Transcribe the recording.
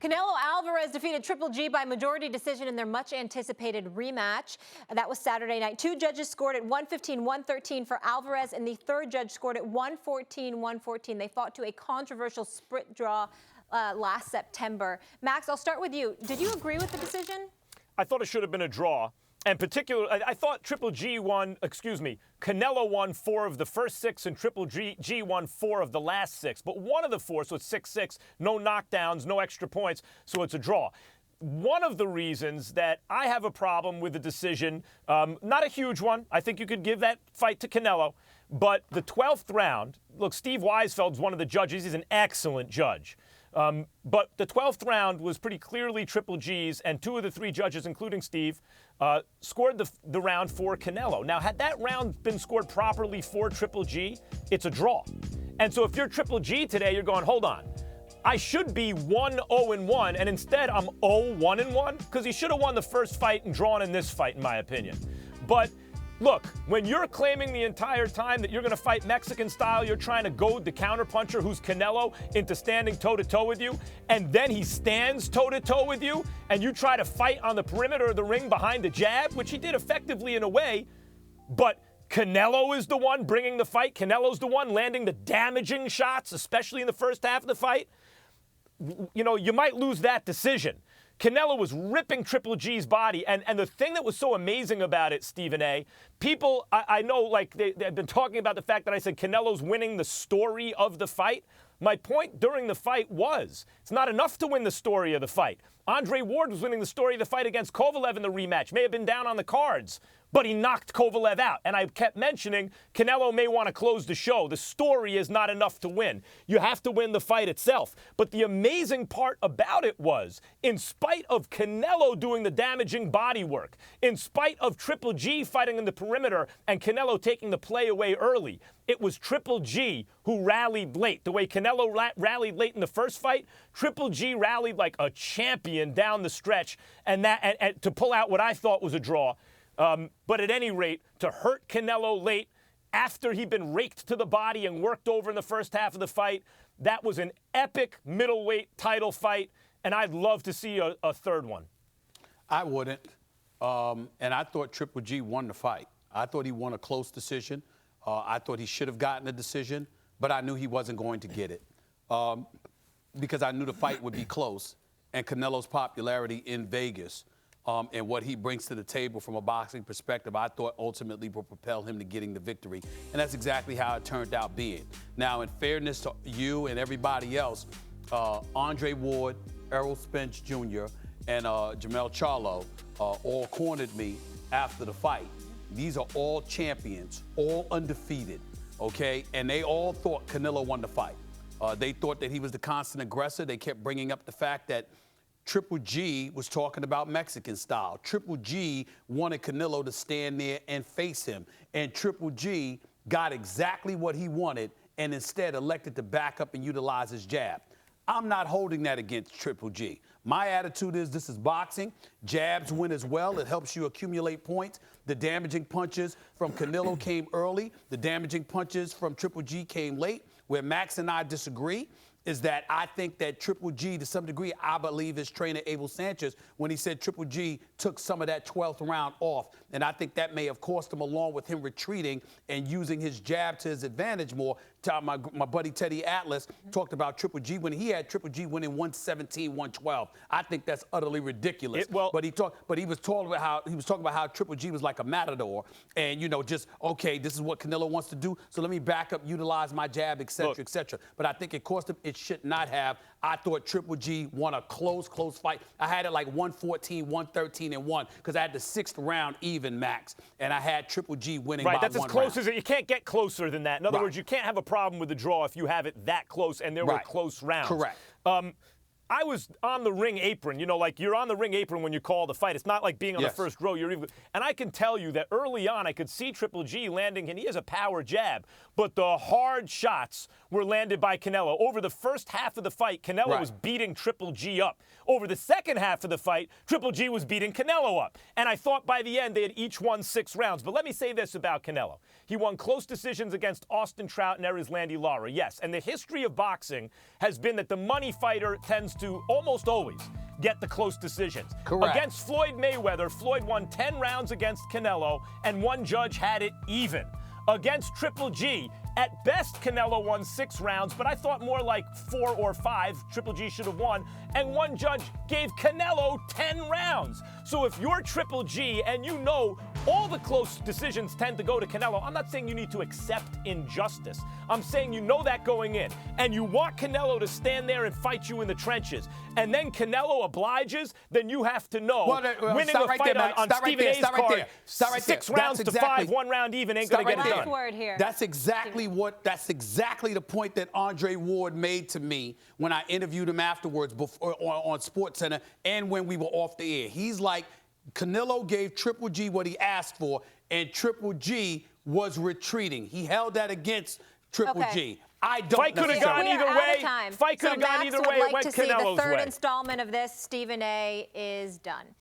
Canelo Alverez defeated Triple G by majority decision in their much-anticipated rematch. That was Saturday night. Two judges scored at 115-113 for Alvarez, and the third judge scored at 114-114. They fought to a controversial sprint draw last September. Max, I'll start with you. Did you agree with the decision? I thought it should have been a draw. And particularly, I thought Canelo won 4 of the first 6 and Triple G won 4 of the last 6. But one of the 4, so it's 6-6, no knockdowns, no extra points, so it's a draw. One of the reasons that I have a problem with the decision, not a huge one, I think you could give that fight to Canelo, but the 12th round, look, Steve Weisfeld's one of the judges, he's an excellent judge. But the 12th round was pretty clearly Triple G's, and 2 of the 3 judges, including Steve, scored the round for Canelo. Now, had that round been scored properly for Triple G, it's a draw. And so if you're Triple G today, you're going, hold on, I should be 1-0-1, and instead I'm 0-1-1, because he should have won the first fight and drawn in this fight, in my opinion. But look, when you're claiming the entire time that you're going to fight Mexican style, you're trying to goad the counterpuncher who's Canelo into standing toe-to-toe with you, and then he stands toe-to-toe with you, and you try to fight on the perimeter of the ring behind the jab, which he did effectively in a way, but Canelo is the one bringing the fight. Canelo's the one landing the damaging shots, especially in the first half of the fight. You know, you might lose that decision. Canelo was ripping Triple G's body, and the thing that was so amazing about it, Stephen A., people, I know, like, they've been talking about the fact that I said Canelo's winning the story of the fight. My point during the fight was, it's not enough to win the story of the fight. Andre Ward was winning the story of the fight against Kovalev in the rematch, may have been down on the cards, but he knocked Kovalev out. And I kept mentioning Canelo may want to close the show. The story is not enough to win. You have to win the fight itself. But the amazing part about it was, in spite of Canelo doing the damaging body work, in spite of Triple G fighting in the perimeter and Canelo taking the play away early, it was Triple G who rallied late. The way Canelo rallied late in the first fight, Triple G rallied like a champion down the stretch, and to pull out what I thought was a draw. But at any rate, to hurt Canelo late after he'd been raked to the body and worked over in the first half of the fight, that was an epic middleweight title fight, and I'd love to see a third one. I wouldn't. And I thought Triple G won the fight. I thought he won a close decision. I thought he should have gotten a decision, but I knew he wasn't going to get it because I knew the fight would be close. And Canelo's popularity in Vegas and what he brings to the table from a boxing perspective, I thought ultimately will propel him to getting the victory. And that's exactly how it turned out being. Now, in fairness to you and everybody else, Andre Ward, Errol Spence Jr., and Jermell Charlo all cornered me after the fight. These are all champions, all undefeated, okay? And they all thought Canelo won the fight. They thought that he was the constant aggressor. They kept bringing up the fact that Triple G was talking about Mexican style. Triple G wanted Canelo to stand there and face him. And Triple G got exactly what he wanted and instead elected to back up and utilize his jab. I'm not holding that against Triple G. My attitude is this is boxing. Jabs win as well. It helps you accumulate points. The damaging punches from Canelo came early. The damaging punches from Triple G came late. Where Max and I disagree is that I think that Triple G, to some degree, I believe his trainer, Abel Sanchez, when he said Triple G took some of that 12th round off. And I think that may have cost him, along with him retreating and using his jab to his advantage more. My buddy Teddy Atlas talked about Triple G when he had Triple G winning 117-112. I think that's utterly ridiculous. But he was talking about how Triple G was like a matador, and just okay, this is what Canelo wants to do, so let me back up, utilize my jab, etc., etc. But I think it cost him. It should not have. I thought Triple G won a close fight. I had it like 114, 113, and 1 because I had the 6th round even, Max, and I had Triple G winning by 1 round. Right, that's as close as it. You can't get closer than that. In other words, you can't have a problem with the draw if you have it that close, and there were close rounds. Correct. I was on the ring apron, like you're on the ring apron when you call the fight. It's not like being on the first row. And I can tell you that early on I could see Triple G landing, and he has a power jab, but the hard shots were landed by Canelo. Over the first half of the fight, Canelo was beating Triple G up. Over the second half of the fight, Triple G was beating Canelo up. And I thought by the end they had each won 6 rounds. But let me say this about Canelo. He won close decisions against Austin Trout and Erislandy Lara, yes. And the history of boxing has been that the money fighter tends to almost always get the close decisions. Correct. Against Floyd Mayweather, Floyd won 10 rounds against Canelo, and one judge had it even. Against Triple G, at best, Canelo won 6 rounds, but I thought more like 4 or 5. Triple G should have won, and one judge gave Canelo 10 rounds. So if you're Triple G and you know all the close decisions tend to go to Canelo, I'm not saying you need to accept injustice. I'm saying you know that going in, and you want Canelo to stand there and fight you in the trenches, and then Canelo obliges, then you have to know winning a fight on Stephen A's card, 6 rounds to 5, 1 round even ain't going to get it done. Word here. That's exactly the point that Andre Ward made to me when I interviewed him afterwards on SportsCenter and when we were off the air. He's like, Canelo gave Triple G what he asked for, and Triple G was retreating. He held that against Triple G. I don't Fight could have gone either way. Fight could have gone either way. It went Canelo's way. The third installment of this, Stephen A. is done.